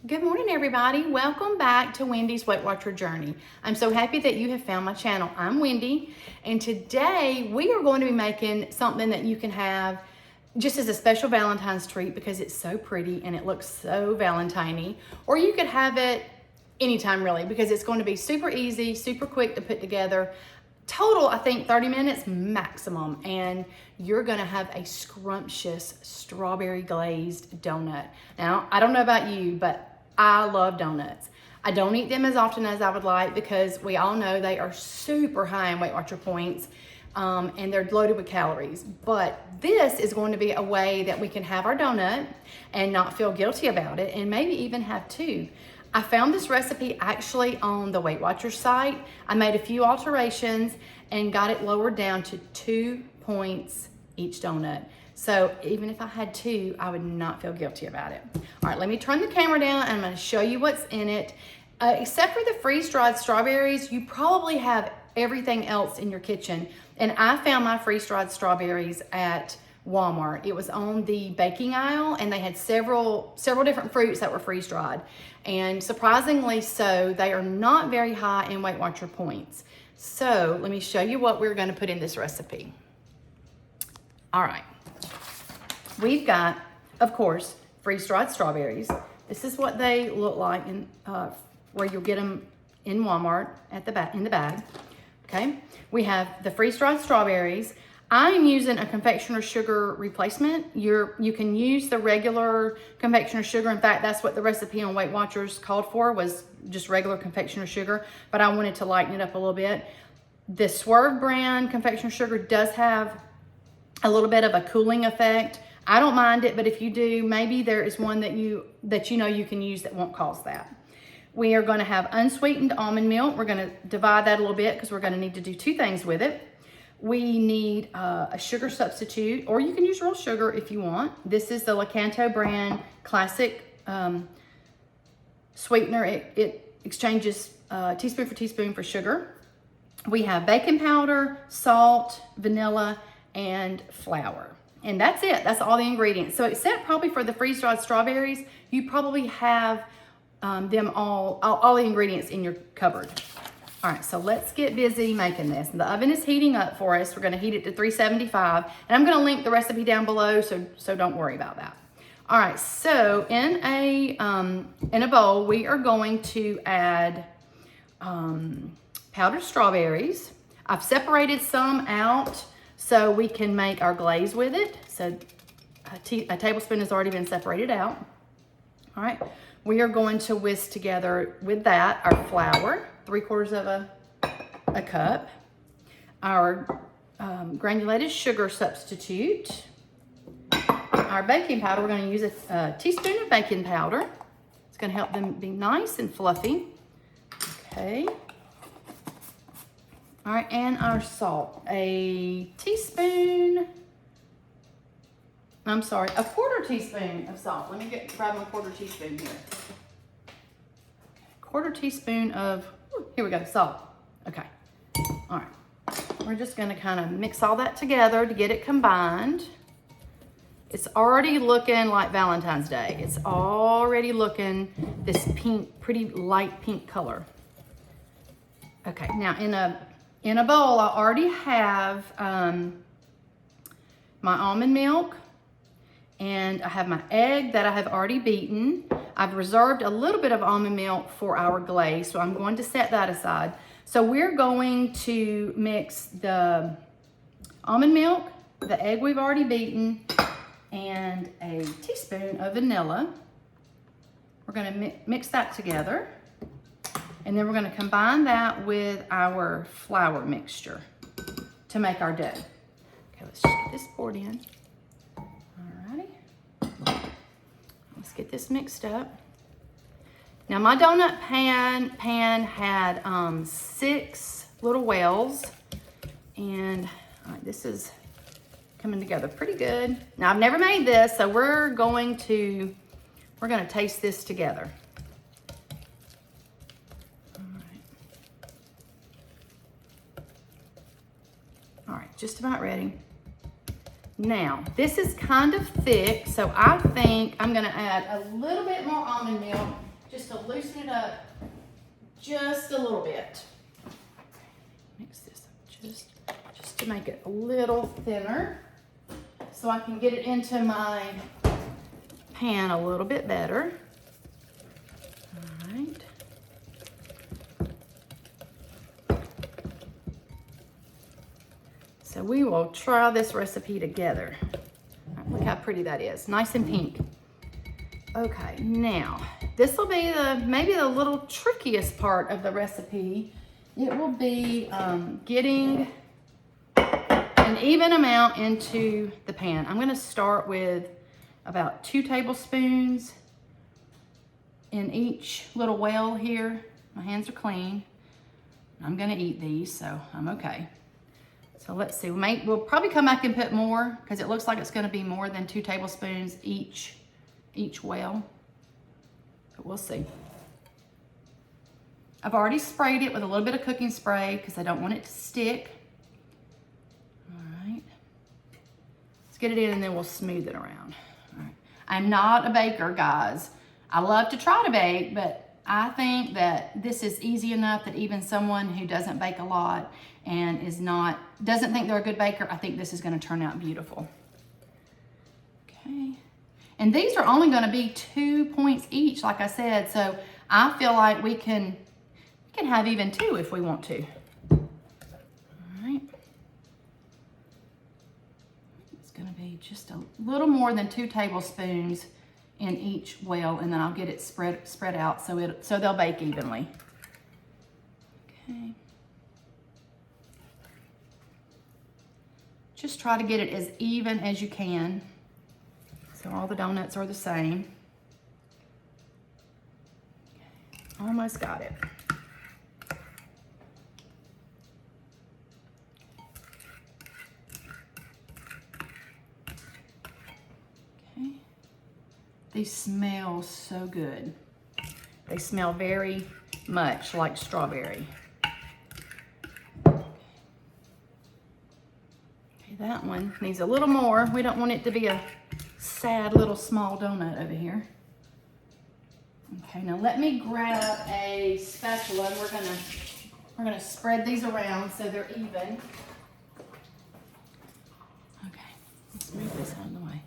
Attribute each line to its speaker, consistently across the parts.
Speaker 1: Good morning, everybody. Welcome back to Wendy's Weight Watcher Journey. I'm so happy that you have found my channel. I'm Wendy, and today we are going to be making something that you can have just as a special Valentine's treat because it's so pretty and it looks so Valentine-y. Or you could have it anytime really because it's going to be super easy, super quick to put together. Total, I think 30 minutes maximum, and you're gonna have a scrumptious strawberry glazed donut. Now, I don't know about you, but I love donuts. I don't eat them as often as I would like because we all know they are super high in Weight Watcher points and they're loaded with calories. But this is going to be a way that we can have our donut and not feel guilty about it and maybe even have two. I found this recipe actually on the Weight Watchers site. I made a few alterations and got it lowered down to 2 points each donut. So even if I had two, I would not feel guilty about it. All right, let me turn the camera down and I'm gonna show you what's in it. Except for the freeze-dried strawberries, you probably have everything else in your kitchen. And I found my freeze-dried strawberries at Walmart. It was on the baking aisle and they had several different fruits that were freeze-dried. And surprisingly so, they are not very high in Weight Watcher points. So let me show you what we're gonna put in this recipe. All right. We've got, of course, freeze-dried strawberries. This is what they look like in where you'll get them in Walmart at the back in the bag. Okay, we have the freeze-dried strawberries. I'm using a confectioner's sugar replacement. You can use the regular confectioner's sugar. In fact, that's what the recipe on Weight Watchers called for, was just regular confectioner's sugar, but I wanted to lighten it up a little bit. The Swerve brand confectioner's sugar does have a little bit of a cooling effect. I don't mind it, but if you do, maybe there is one that you know you can use that won't cause that. We are going to have unsweetened almond milk. We're going to divide that a little bit because we're going to need to do two things with it. We need a sugar substitute, or you can use real sugar if you want. This is the Lakanto brand classic sweetener. It exchanges teaspoon for teaspoon for sugar. We have baking powder, salt, vanilla, and flour. And that's it. That's all the ingredients. So except probably for the freeze-dried strawberries, you probably have them all the ingredients in your cupboard. All right, so let's get busy making this. The oven is heating up for us. We're gonna heat it to 375, and I'm gonna link the recipe down below, so don't worry about that. All right, so in a bowl, we are going to add powdered strawberries. I've separated some out so we can make our glaze with it. So a tablespoon has already been separated out. All right, we are going to whisk together with that our flour, 3/4 of a cup, our granulated sugar substitute, our baking powder. We're going to use a teaspoon of baking powder. It's going to help them be nice and fluffy. Okay. All right, and our salt, a 1/4 teaspoon of salt. Let me grab my 1/4 teaspoon here. 1/4 teaspoon of, here we go, salt. Okay, all right. We're just gonna kind of mix all that together to get it combined. It's already looking like Valentine's Day. It's already looking this pink, pretty light pink color. Okay, now in a bowl, I already have my almond milk, and I have my egg that I have already beaten. I've reserved a little bit of almond milk for our glaze, so I'm going to set that aside. So we're going to mix the almond milk, the egg we've already beaten, and a teaspoon of vanilla. We're gonna mix that together. And then we're gonna combine that with our flour mixture to make our dough. Okay, let's just get this poured in. Alrighty. Let's get this mixed up. Now my donut pan had 6 little wells, and all right, this is coming together pretty good. Now I've never made this, so we're gonna taste this together. All right, just about ready. Now, this is kind of thick, so I think I'm gonna add a little bit more almond milk just to loosen it up just a little bit. Mix this up just to make it a little thinner so I can get it into my pan a little bit better. All right. So we will try this recipe together. Look how pretty that is, nice and pink. Okay, now this will be maybe the little trickiest part of the recipe. It will be getting an even amount into the pan. I'm gonna start with about 2 tablespoons in each little well here. My hands are clean. I'm gonna eat these, so I'm okay. So let's see, we'll probably come back and put more because it looks like it's gonna be more than 2 tablespoons each well, but we'll see. I've already sprayed it with a little bit of cooking spray because I don't want it to stick. All right, let's get it in and then we'll smooth it around. All right. I'm not a baker, guys. I love to try to bake, but I think that this is easy enough that even someone who doesn't bake a lot and doesn't think they're a good baker, I think this is gonna turn out beautiful. Okay, and these are only gonna be 2 points each, like I said, so I feel like we can have even 2 if we want to. All right, it's gonna be just a little more than 2 tablespoons in each well, and then I'll get it spread out so they'll bake evenly. Okay. Just try to get it as even as you can, so all the donuts are the same. Okay. Almost got it. Okay. These smell so good. They smell very much like strawberry. That one needs a little more. We don't want it to be a sad little small donut over here. Okay, now let me grab a spatula and we're gonna spread these around so they're even. Okay, let's move this out of the way.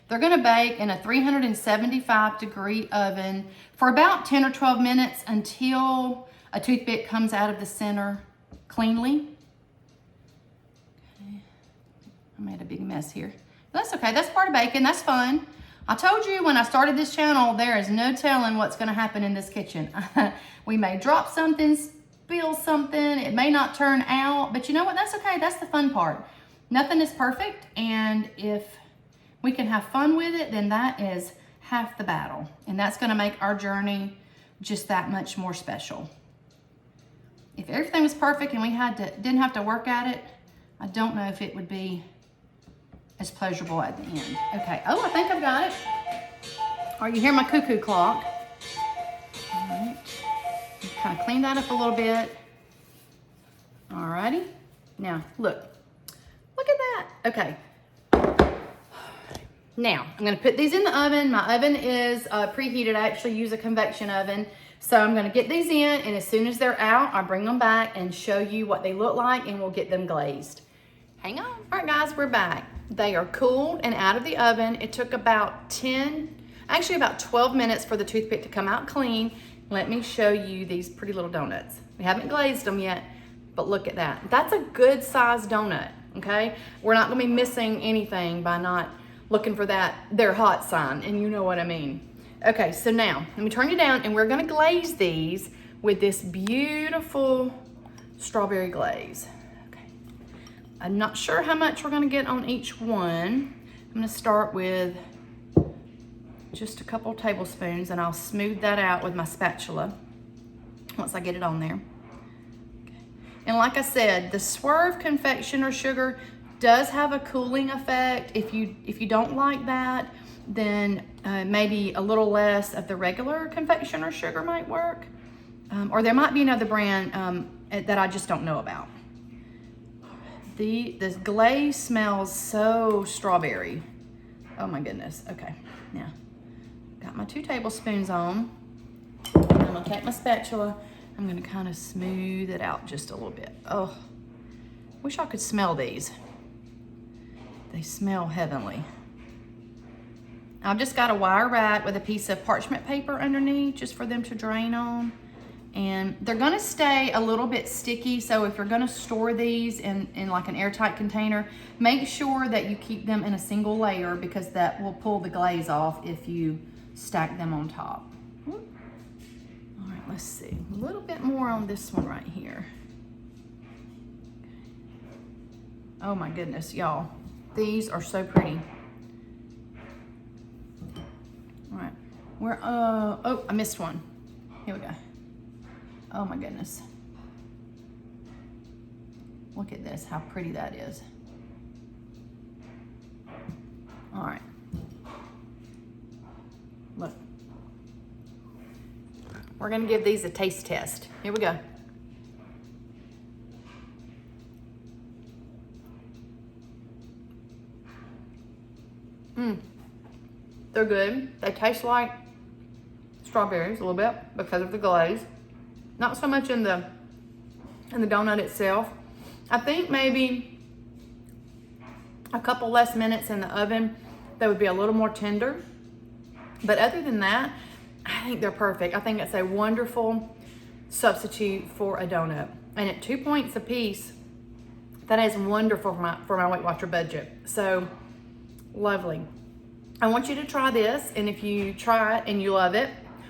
Speaker 1: They're gonna bake in a 375-degree oven for about 10 or 12 minutes until a toothpick comes out of the center cleanly. I made a big mess here. That's okay, that's part of baking, that's fun. I told you when I started this channel, there is no telling what's gonna happen in this kitchen. We may drop something, spill something, it may not turn out, but you know what, that's okay, that's the fun part. Nothing is perfect, and if we can have fun with it, then that is half the battle. And that's gonna make our journey just that much more special. If everything was perfect and we didn't have to work at it, I don't know if it would be as pleasurable at the end. Okay, oh, I think I've got it. Or you hear my cuckoo clock. All right, kind of clean that up a little bit. All righty, now look at that. Okay, now I'm gonna put these in the oven. My oven is preheated. I actually use a convection oven. So I'm gonna get these in, and as soon as they're out, I'll bring them back and show you what they look like, and we'll get them glazed. Hang on. All right, guys, we're back. They are cooled and out of the oven. It took about 12 minutes for the toothpick to come out clean. Let me show you these pretty little donuts. We haven't glazed them yet, but look at that. That's a good sized donut, okay? We're not gonna be missing anything by not looking for that "they're hot" sign, and you know what I mean. Okay, so now, let me turn you down, and we're gonna glaze these with this beautiful strawberry glaze. Okay, I'm not sure how much we're gonna get on each one. I'm gonna start with just a couple tablespoons, and I'll smooth that out with my spatula once I get it on there. Okay. And like I said, the Swerve confectioner sugar does have a cooling effect. If you don't like that, then maybe a little less of the regular confectioner sugar might work. Or there might be another brand that I just don't know about. This glaze smells so strawberry. Oh my goodness. Okay, now got my 2 tablespoons on. gonna take my spatula. I'm gonna kind of smooth it out just a little bit. Oh, wish I could smell these. They smell heavenly. I've just got a wire rack with a piece of parchment paper underneath just for them to drain on. And they're gonna stay a little bit sticky, so if you're gonna store these in like an airtight container, make sure that you keep them in a single layer because that will pull the glaze off if you stack them on top. All right, let's see. A little bit more on this one right here. Oh my goodness, y'all. These are so pretty. All right, oh, I missed one. Here we go. Oh my goodness. Look at this, how pretty that is. All right. Look. We're gonna give these a taste test. Here we go. They're good. They taste like strawberries a little bit because of the glaze. Not so much in the donut itself. I think maybe a couple less minutes in the oven, they would be a little more tender. But other than that, I think they're perfect. I think it's a wonderful substitute for a donut. And at 2 points a piece, that is wonderful for my Weight Watcher budget. So lovely. I want you to try this, and if you try it and you love it,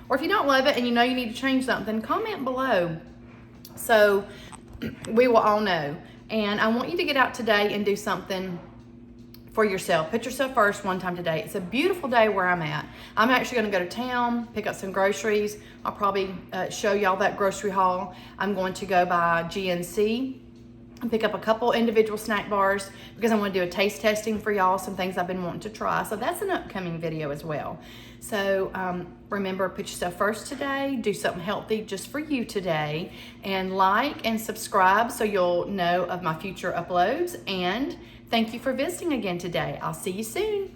Speaker 1: or if you don't love it and you know you need to change something, comment below so we will all know. And I want you to get out today and do something for yourself. Put yourself first one time today. It's a beautiful day where I'm at. I'm actually gonna go to town, pick up some groceries. I'll probably show y'all that grocery haul. I'm going to go by GNC and pick up a couple individual snack bars because I want to do a taste testing for y'all, some things I've been wanting to try. So that's an upcoming video as well. So remember, put yourself first today, do something healthy just for you today, and like and subscribe so you'll know of my future uploads. And thank you for visiting again today. I'll see you soon.